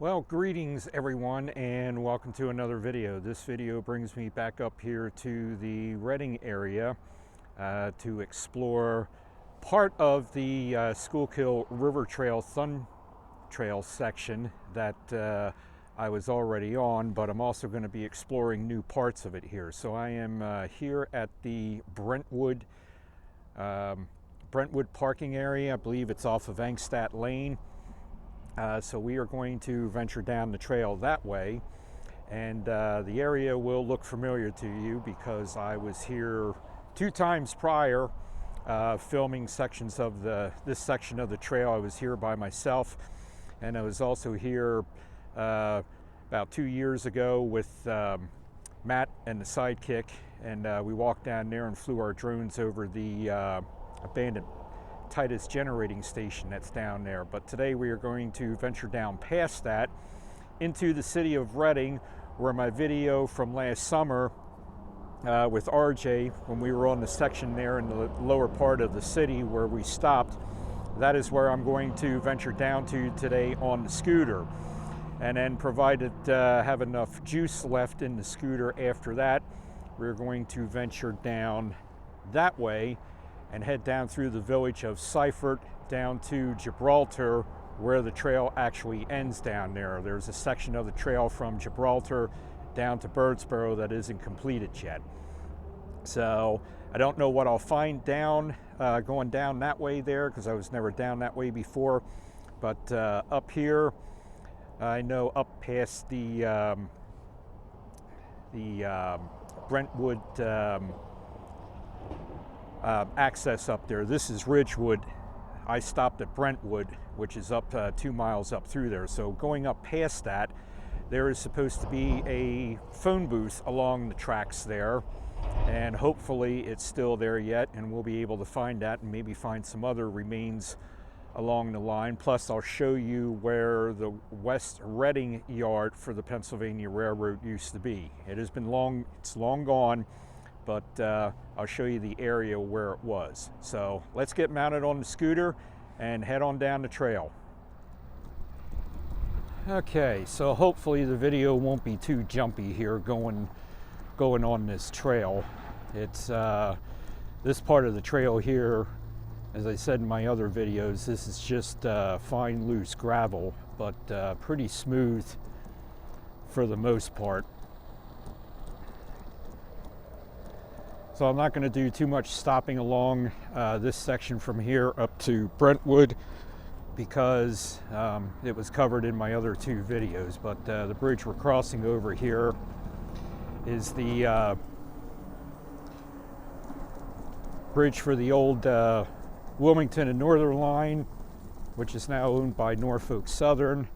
Well, greetings everyone, and welcome to another video. This video brings me back up here to the Reading area to explore part of the Schuylkill River Trail, Thun Trail section that I was already on, but I'm also going to be exploring new parts of it here. So I am here at the Brentwood parking area. I believe it's off of Angstadt Lane. So we are going to venture down the trail that way, and the area will look familiar to you because I was here 2 times prior filming sections of this section of the trail. I was here by myself, and I was also here about 2 years ago with Matt and the sidekick, and we walked down there and flew our drones over the abandoned Titus generating station that's down there. But today we are going to venture down past that into the city of Reading, where my video from last summer with RJ, when we were on the section there in the lower part of the city where we stopped, that is where I'm going to venture down to today on the scooter. And then, provided have enough juice left in the scooter after that, we're going to venture down that way and head down through the village of Seifert down to Gibraltar, where the trail actually ends down there. There's a section of the trail from Gibraltar down to Birdsboro that isn't completed yet. So I don't know what I'll find down going down that way there, because I was never down that way before. But up here, I know up past the Brentwood access up there. This is Ridgewood. I stopped at Brentwood, which is up 2 miles up through there. So going up past that, there is supposed to be a phone booth along the tracks there, and hopefully it's still there yet, and we'll be able to find that and maybe find some other remains along the line. Plus I'll show you where the West Reading yard for the Pennsylvania Railroad used to be. It's long gone, but I'll show you the area where it was. So let's get mounted on the scooter and head on down the trail. Okay, so hopefully the video won't be too jumpy here going on this trail. It's this part of the trail here, as I said in my other videos, this is just fine loose gravel, but pretty smooth for the most part. So I'm not going to do too much stopping along this section from here up to Brentwood, because it was covered in my other 2 videos. But the bridge we're crossing over here is the bridge for the old Wilmington and Northern line, which is now owned by Norfolk Southern,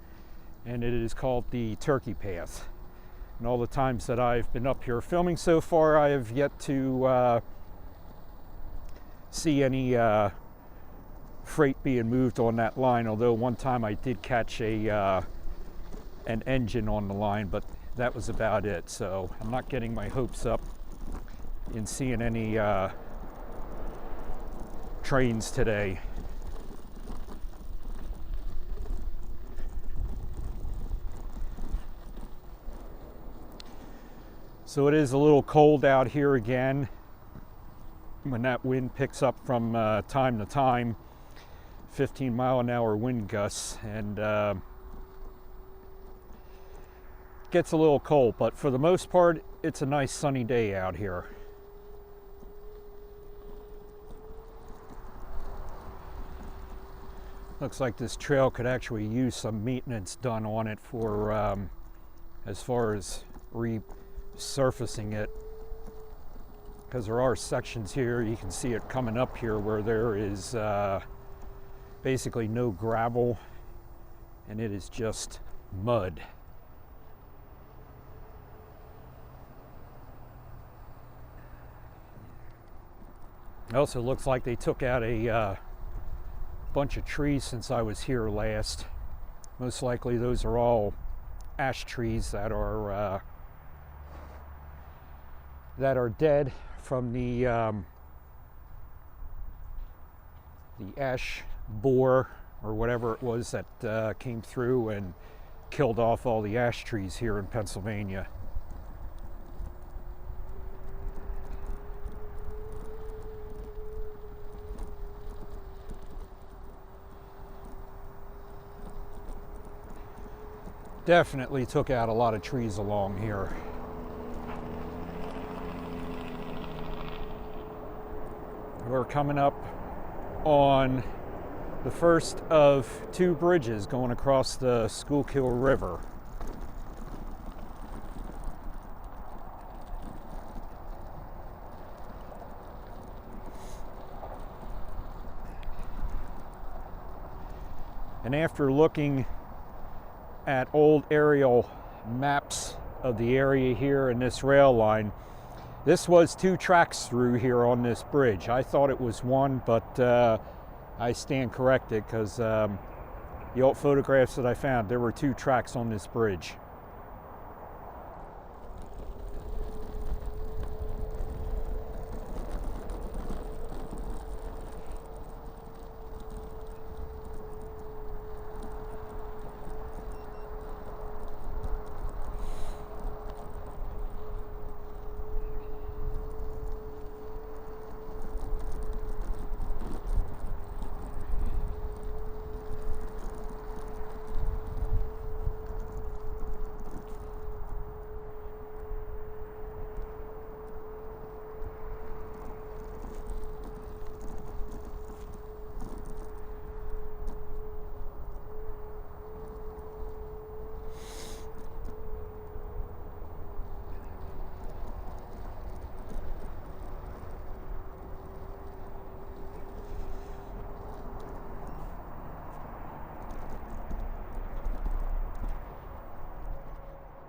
and it is called the Turkey Path. And all the times that I've been up here filming so far, I have yet to see any freight being moved on that line, although one time I did catch an engine on the line, but that was about it. So I'm not getting my hopes up in seeing any trains today. So it is a little cold out here again when that wind picks up from time to time, 15-mile-an-hour wind gusts, and gets a little cold, but for the most part it's a nice sunny day out here. Looks like this trail could actually use some maintenance done on it for as far as resurfacing it, because there are sections here, you can see it coming up here, where there is basically no gravel and it is just mud. It also looks like they took out a bunch of trees since I was here last. Most likely those are all ash trees that are dead from the ash borer or whatever it was that came through and killed off all the ash trees here in Pennsylvania. Definitely took out a lot of trees along here. We're coming up on the first of two bridges going across the Schuylkill River. And after looking at old aerial maps of the area here in this rail line, this was two tracks through here on this bridge. I thought it was one, but I stand corrected, because the old photographs that I found, there were two tracks on this bridge.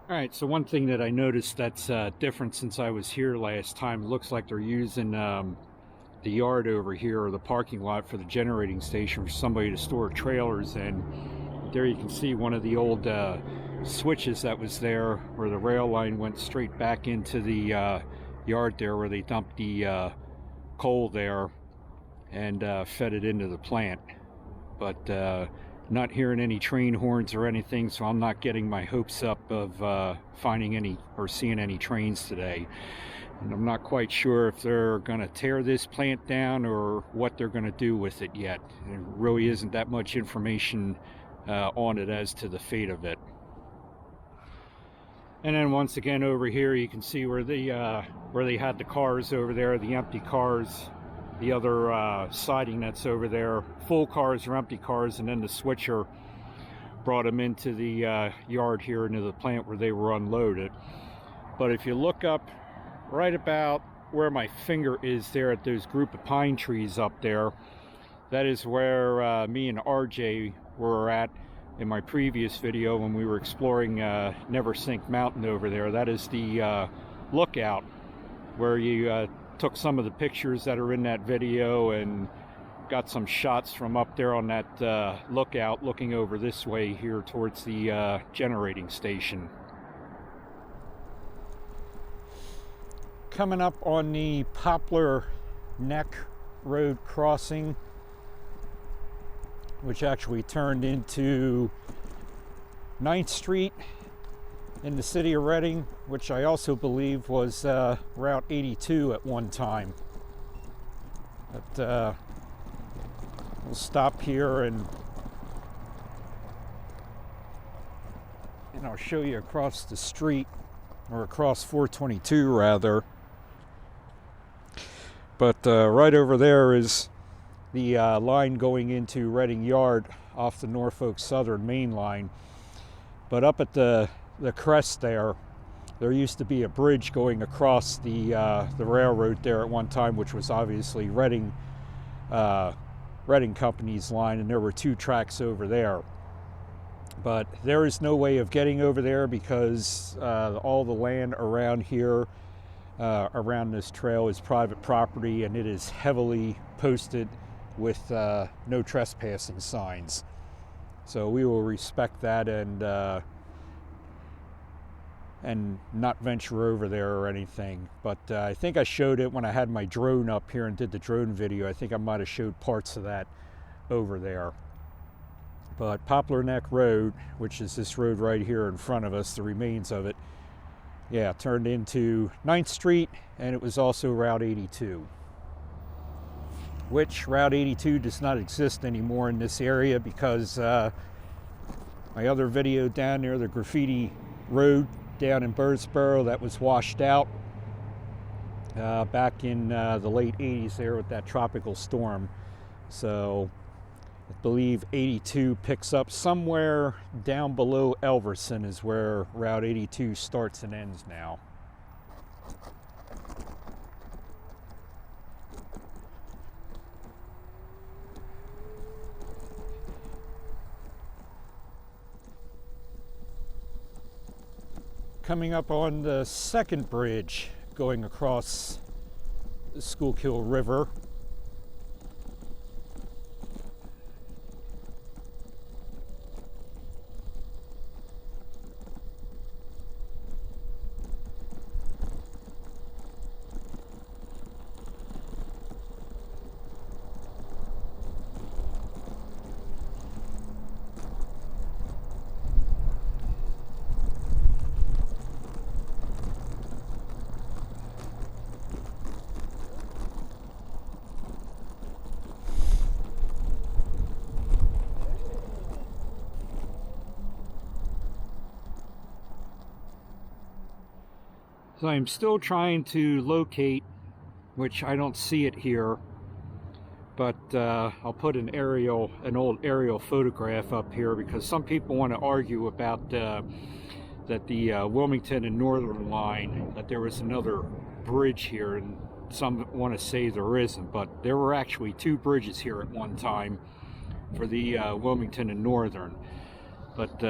All right, so one thing that I noticed that's different since I was here last time, it looks like they're using the yard over here, or the parking lot, for the generating station for somebody to store trailers in. There you can see one of the old switches that was there, where the rail line went straight back into the yard there, where they dumped the coal there and fed it into the plant. But not hearing any train horns or anything, so I'm not getting my hopes up of finding any or seeing any trains today. And I'm not quite sure if they're going to tear this plant down or what they're going to do with it yet. There really isn't that much information on it as to the fate of it. And then once again over here you can see where they had the cars over there, the empty cars, the other siding that's over there, full cars or empty cars, and then the switcher brought them into the yard here, into the plant where they were unloaded. But if you look up right about where my finger is there at those group of pine trees up there, that is where me and RJ were at in my previous video when we were exploring Neversink Mountain over there. That is the lookout where you took some of the pictures that are in that video and got some shots from up there on that lookout, looking over this way here towards the generating station. Coming up on the Poplar Neck Road crossing, which actually turned into 9th Street in the city of Reading, which I also believe was Route 82 at one time. But we'll stop here and I'll show you across the street, or across 422 rather. But right over there is the line going into Reading Yard off the Norfolk Southern Main Line. But up at the crest there used to be a bridge going across the railroad there at one time, which was obviously Reading Company's line, and there were two tracks over there. But there is no way of getting over there because all the land around here, around this trail, is private property, and it is heavily posted with no trespassing signs. So we will respect that and not venture over there or anything. But I think I showed it when I had my drone up here and did the drone video. I think I might have showed parts of that over there. But Poplar Neck Road, which is this road right here in front of us, the remains of it, yeah, turned into 9th Street, and it was also Route 82. Which Route 82 does not exist anymore in this area because my other video down there, the graffiti road down in Birdsboro, that was washed out back in the late 80s there with that tropical storm. So I believe 82 picks up somewhere down below Elverson is where Route 82 starts and ends now. Coming up on the second bridge going across the Schuylkill River. So I'm still trying to locate, which I don't see it here, but I'll put an old aerial photograph up here because some people want to argue about that the Wilmington and Northern line, that there was another bridge here, and some want to say there isn't, but there were actually 2 bridges here at one time for the Wilmington and Northern. But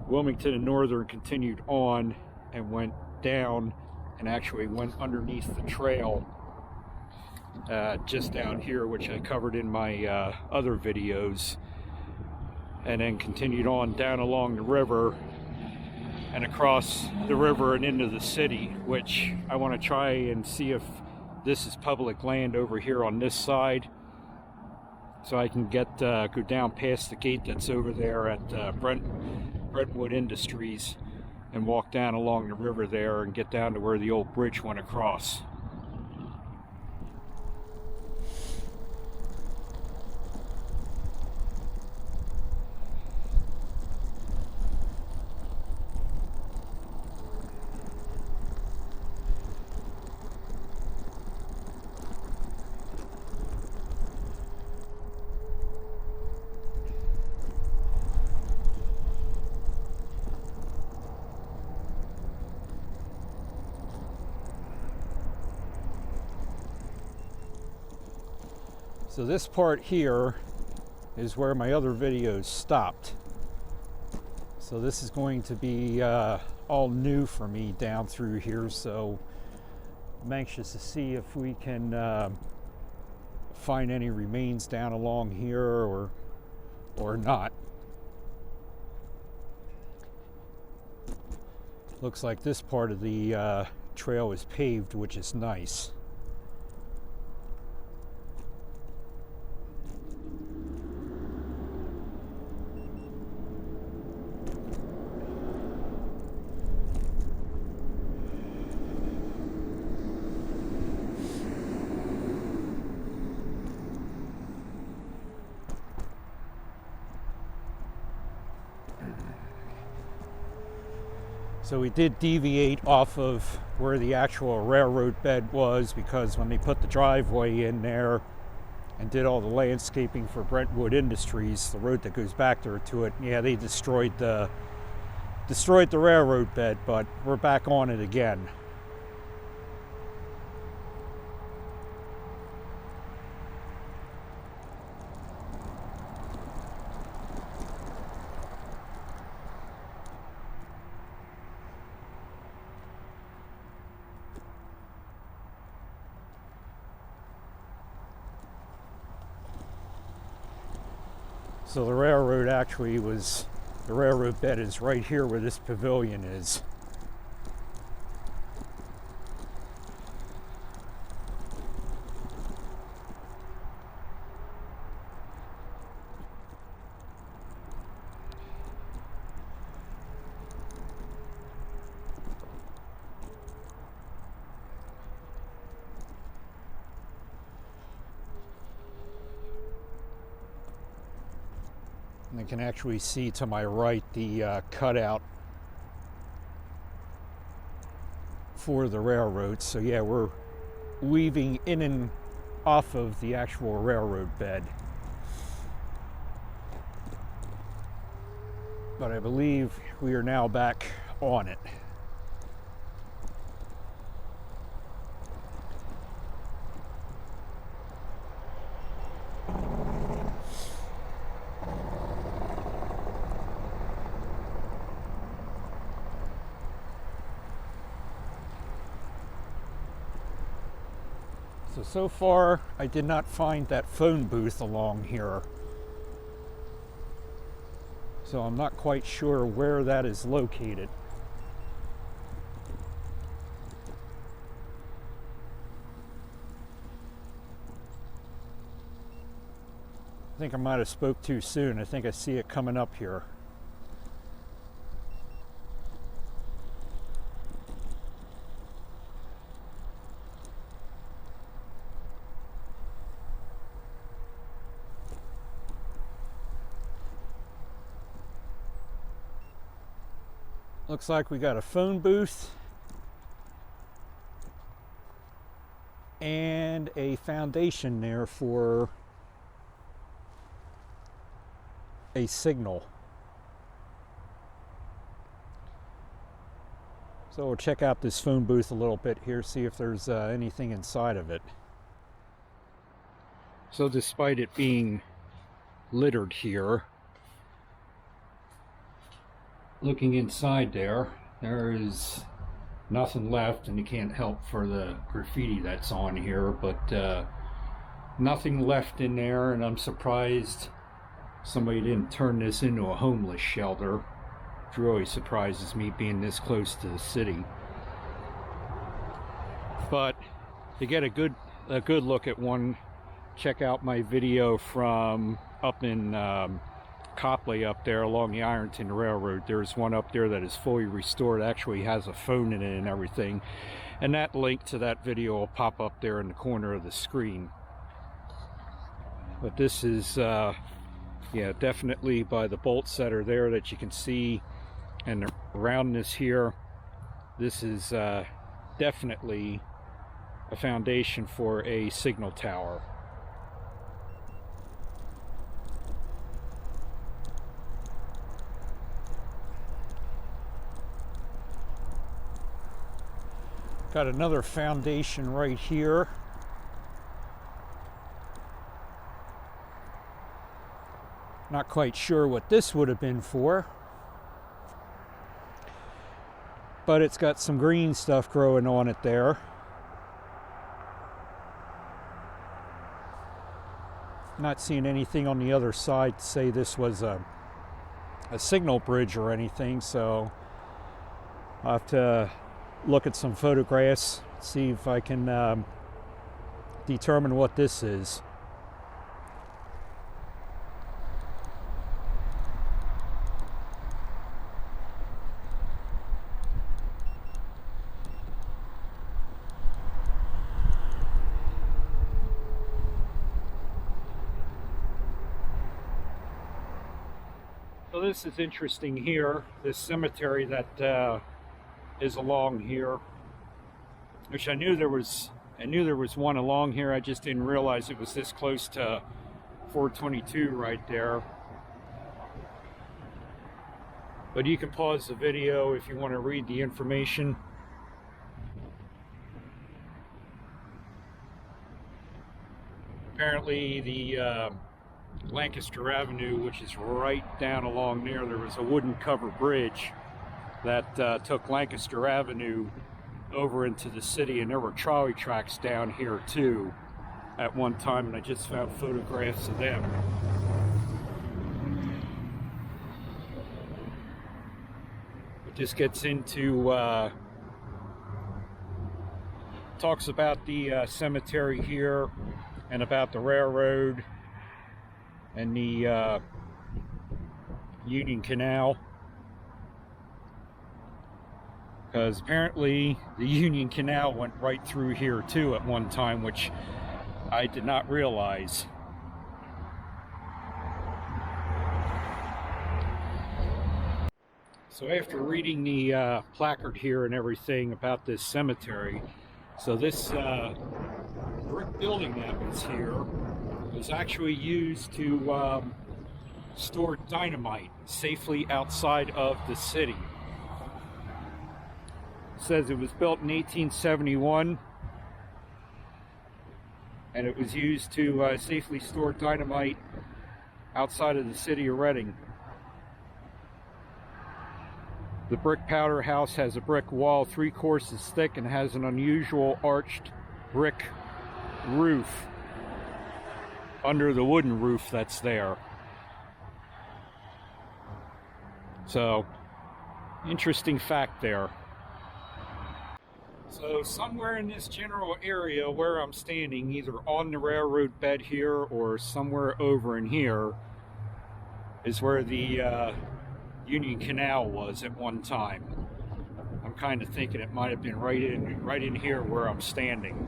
Wilmington and Northern continued on and went down and actually went underneath the trail just down here, which I covered in my other videos, and then continued on down along the river and across the river and into the city, which I want to try and see if this is public land over here on this side, so I can get go down past the gate that's over there at Brentwood Industries and walk down along the river there and get down to where the old bridge went across. So this part here is where my other videos stopped. So this is going to be all new for me down through here, so I'm anxious to see if we can find any remains down along here or not. Looks like this part of the trail is paved, which is nice. So we did deviate off of where the actual railroad bed was, because when they put the driveway in there and did all the landscaping for Brentwood Industries, the road that goes back there to it, yeah, they destroyed the railroad bed, but we're back on it again. So the railroad bed is right here where this pavilion is. And I can actually see to my right the cutout for the railroad. So yeah, we're weaving in and off of the actual railroad bed. But I believe we are now back on it. So far, I did not find that phone booth along here. So I'm not quite sure where that is located. I think I might have spoke too soon. I think I see it coming up here. Looks like we got a phone booth and a foundation there for a signal. So we'll check out this phone booth a little bit here, see if there's anything inside of it. So despite it being littered here, looking inside there is nothing left, and you can't help for the graffiti that's on here, but nothing left in there, and I'm surprised somebody didn't turn this into a homeless shelter, which really surprises me being this close to the city. But to get a good look at one, check out my video from up in Copley up there along the Ironton Railroad. There's one up there that is fully restored, actually has a phone in it and everything, and that link to that video will pop up there in the corner of the screen. But this is yeah, definitely by the bolts that are there that you can see and the roundness here, this is definitely a foundation for a signal tower. Got another foundation right here. Not quite sure what this would have been for, but it's got some green stuff growing on it there. Not seeing anything on the other side to say this was a signal bridge or anything, so I'll have to look at some photographs, see if I can determine what this is. So this is interesting here, this cemetery that is along here, which I knew there was one along here. I just didn't realize it was this close to 422 right there. But you can pause the video if you want to read the information. Apparently the Lancaster Avenue, which is right down along there was a wooden covered bridge that took Lancaster Avenue over into the city, and there were trolley tracks down here too at one time, and I just found photographs of them. It just gets into talks about the cemetery here and about the railroad and the Union Canal, because apparently the Union Canal went right through here too at one time, which I did not realize. So after reading the placard here and everything about this cemetery, so this brick building that was here was actually used to store dynamite safely outside of the city. It says it was built in 1871 and it was used to safely store dynamite outside of the city of Reading. The brick powder house has a brick wall 3 courses thick and has an unusual arched brick roof under the wooden roof that's there. So, interesting fact there. So somewhere in this general area where I'm standing, either on the railroad bed here or somewhere over in here, is where the Union Canal was at one time. I'm kind of thinking it might have been right in here where I'm standing.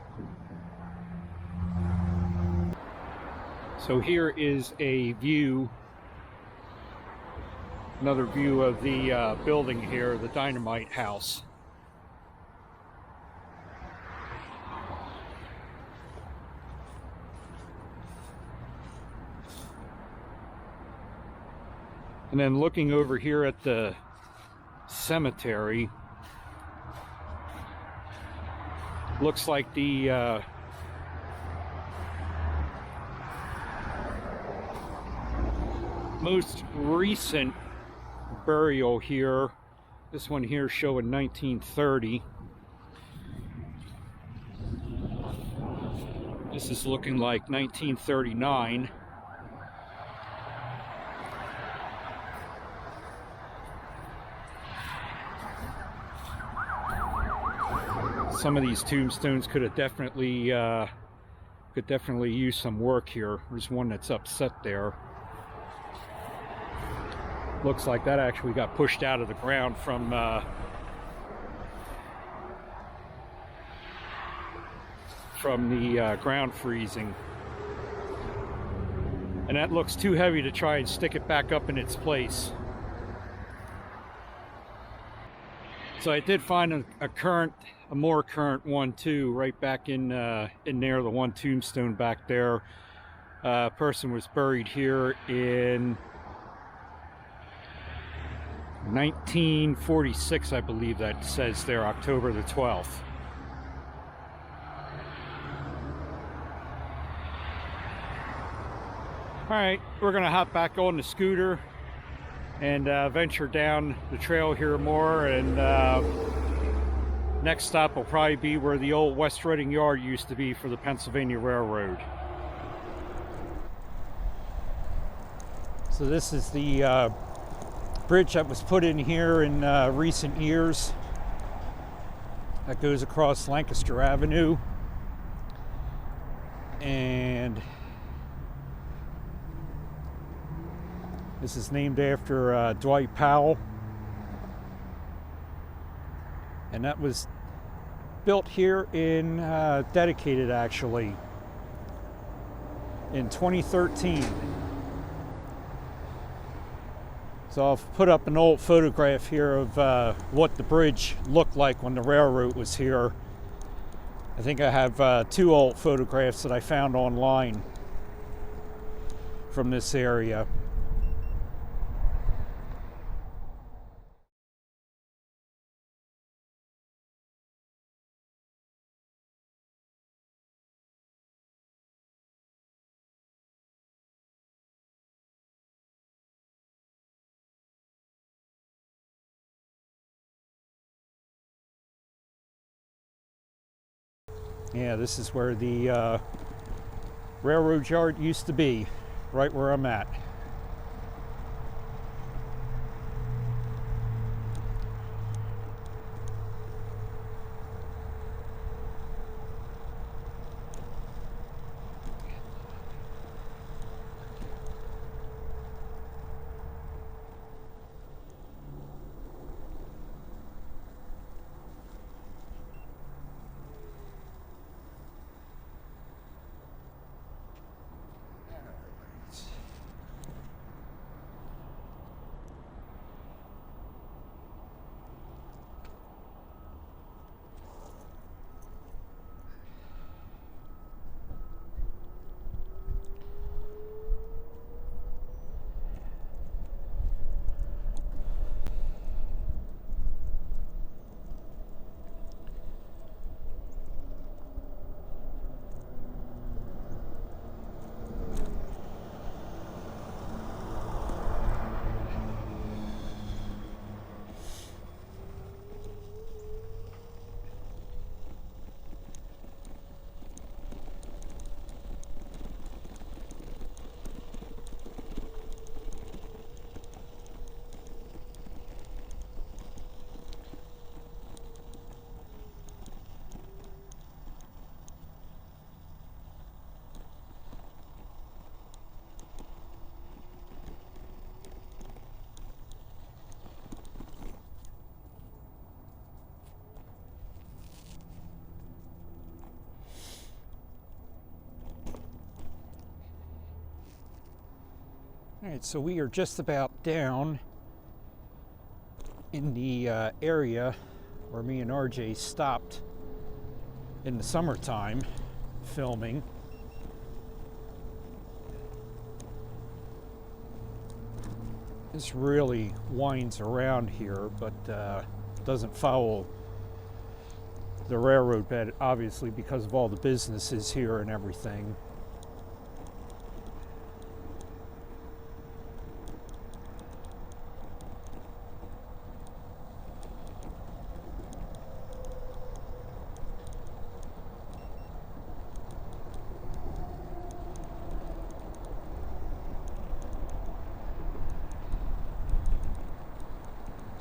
So here is a view, another view of the building here, the Dynamite House. And then looking over here at the cemetery, looks like the most recent burial here, this one here showing 1930. This is looking like 1939. Some of these tombstones could definitely use some work here. There's one that's upset there. Looks like that actually got pushed out of the ground from the ground freezing. And that looks too heavy to try and stick it back up in its place. So I did find a more current one too, right back in there, the one tombstone back there. A person was buried here in 1946, I believe that says there, October the 12th. All right, we're gonna hop back on the scooter and venture down the trail here more, and next stop will probably be where the old West Reading Yard used to be for the Pennsylvania Railroad. So this is the bridge that was put in here in recent years that goes across Lancaster Avenue, and this is named after Dwight Powell, and that was built here in, dedicated actually, in 2013. So I'll put up an old photograph here of what the bridge looked like when the railroad was here. I think I have 2 old photographs that I found online from this area. Yeah, this is where the railroad yard used to be, right where I'm at. All right, so we are just about down in the area where me and RJ stopped in the summertime filming. This really winds around here, but doesn't follow the railroad bed, obviously, because of all the businesses here and everything.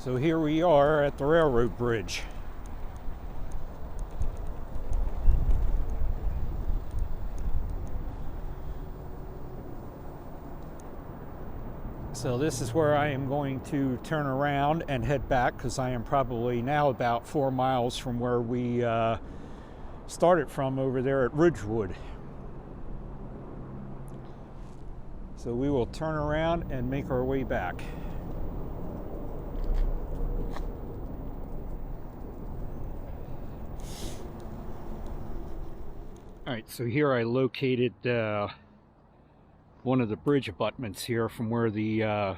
So here we are at the railroad bridge. So this is where I am going to turn around and head back, because I am probably now about 4 miles from where we started from over there at Ridgewood. So we will turn around and make our way back. All right, so here I located one of the bridge abutments here from where the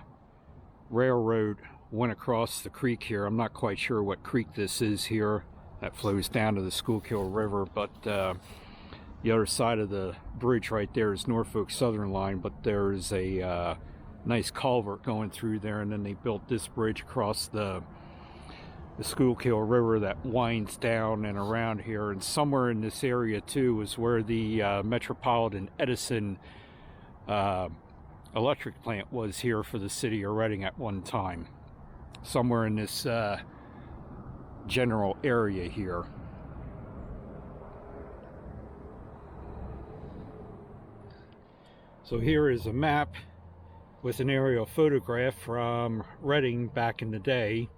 railroad went across the creek here. I'm not quite sure what creek this is here that flows down to the Schuylkill River, but the other side of the bridge right there is Norfolk Southern Line, but there's a nice culvert going through there, and then they built this bridge across the Schuylkill River that winds down and around here. And somewhere in this area too is where the Metropolitan Edison electric plant was here for the city of Reading at one time. Somewhere in this general area here. So here is a map with an aerial photograph from Reading back in the day.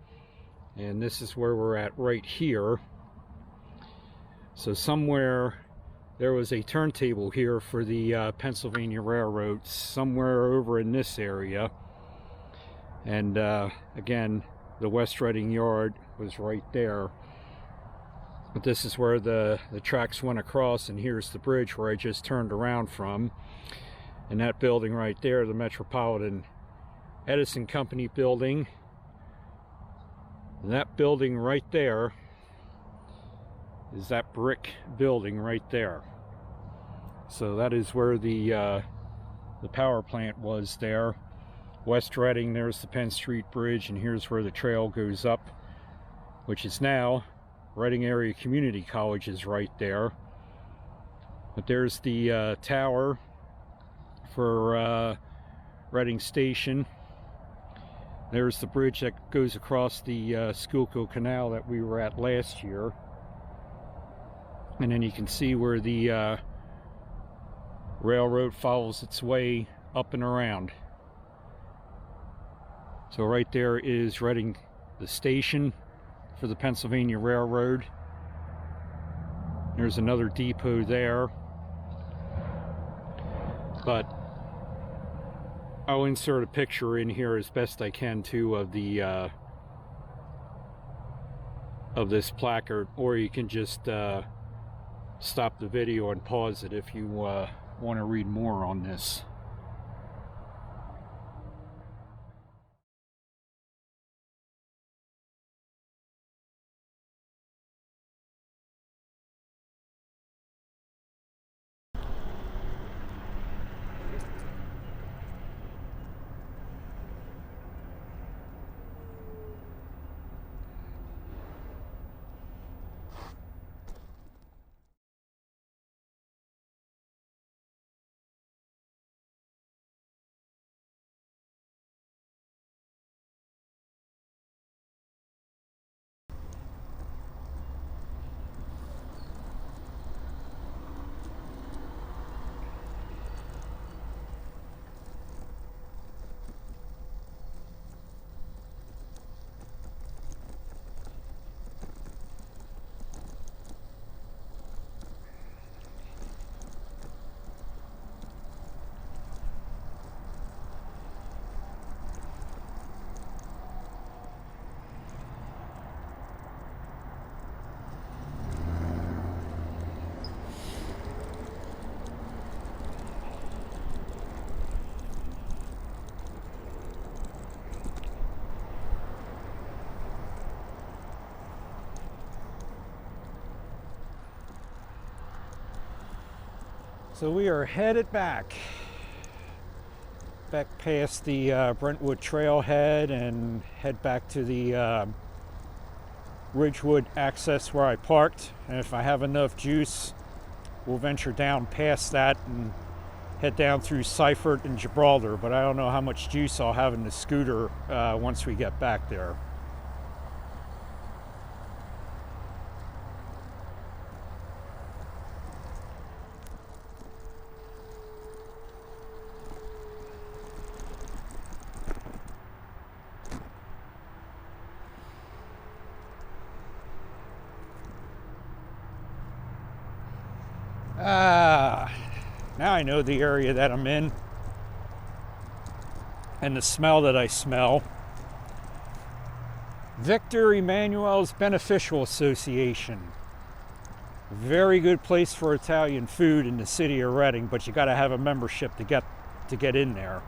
And this is where we're at right here. So somewhere there was a turntable here for the Pennsylvania Railroad, somewhere over in this area. And again, the West Reading Yard was right there. But this is where the tracks went across, and here's the bridge where I just turned around from. And that building right there, the Metropolitan Edison Company building. And that building right there is that brick building right there. So that is where the power plant was there. West Reading, there's the Penn Street Bridge, and here's where the trail goes up, which is now Reading Area Community College is right there. But there's the tower for Reading Station. There's the bridge that goes across the Schuylkill Canal that we were at last year. And then you can see where the railroad follows its way up and around. So right there is Reading, the station for the Pennsylvania Railroad. There's another depot there. But I'll insert a picture in here as best I can too of the of this placard, or you can just stop the video and pause it if you want to read more on this. So we are headed back past the Brentwood trailhead and head back to the Ridgewood access where I parked. And if I have enough juice, we'll venture down past that and head down through Seifert and Gibraltar. But I don't know how much juice I'll have in the scooter once we get back there. Now I know the area that I'm in and the smell that I smell. Victor Emmanuel's Beneficial Association. Very good place for Italian food in the city of Reading, but you got to have a membership to get in there.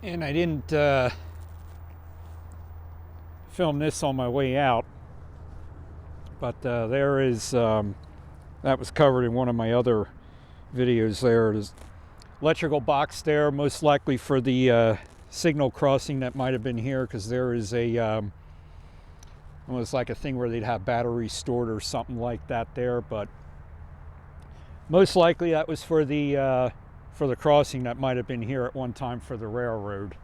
And I didn't film this on my way out, but there is, that was covered in one of my other videos there. There's electrical box there, most likely for the signal crossing that might have been here, because there is a, almost like a thing where they'd have batteries stored or something like that there, but most likely that was for the crossing that might have been here at one time for the railroad.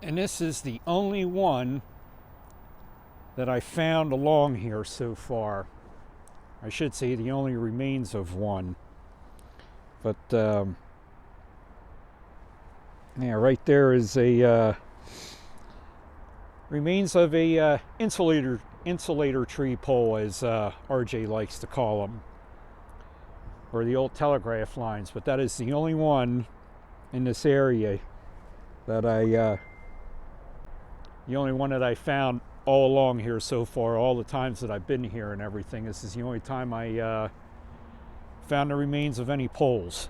And this is the only one that I found along here so far. I should say the only remains of one. But yeah, right there is a remains of a insulator tree pole, as RJ likes to call them, or the old telegraph lines. But that is the only one in this area that the only one that I found all along here so far, all the times that I've been here and everything. This is the only time I found the remains of any poles.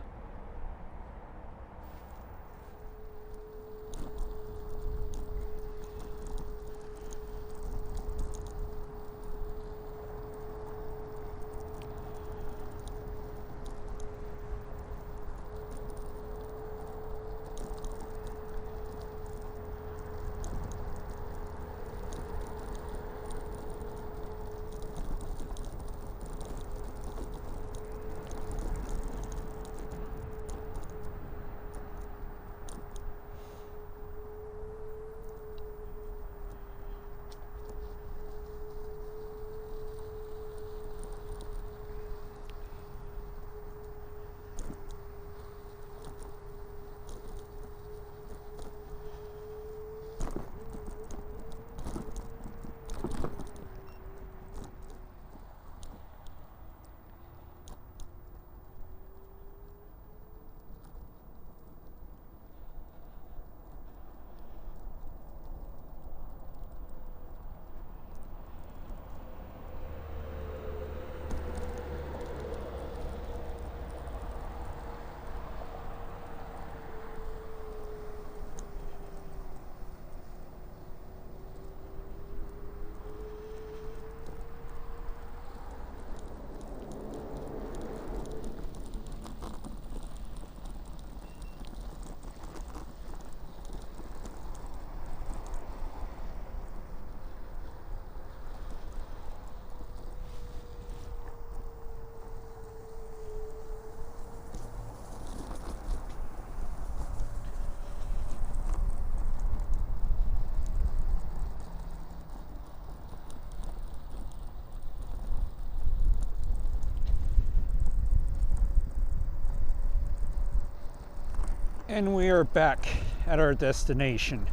And we are back at our destination.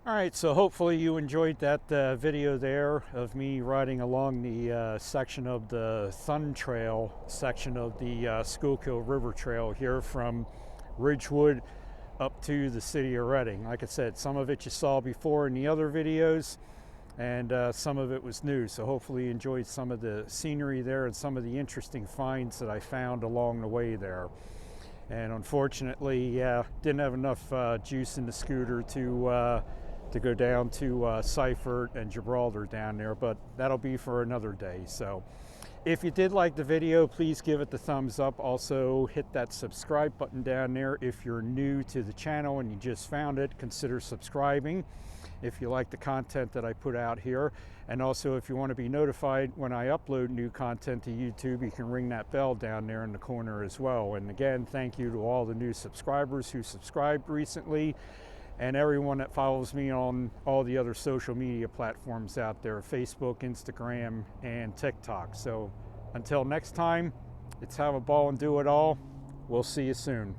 All right, so hopefully you enjoyed that video there of me riding along the section of the Thun Trail, section of the Schuylkill River Trail here from Ridgewood up to the city of Reading. Like I said, some of it you saw before in the other videos, and some of it was new. So hopefully you enjoyed some of the scenery there and some of the interesting finds that I found along the way there. And unfortunately, didn't have enough juice in the scooter to go down to Seifert and Gibraltar down there, but that'll be for another day. So if you did like the video, please give it the thumbs up. Also hit that subscribe button down there. If you're new to the channel and you just found it, consider subscribing if you like the content that I put out here. And also, if you want to be notified when I upload new content to YouTube, you can ring that bell down there in the corner as well. And again, thank you to all the new subscribers who subscribed recently, and everyone that follows me on all the other social media platforms out there, Facebook, Instagram, and TikTok. So until next time, it's have a ball and do it all. We'll see you soon.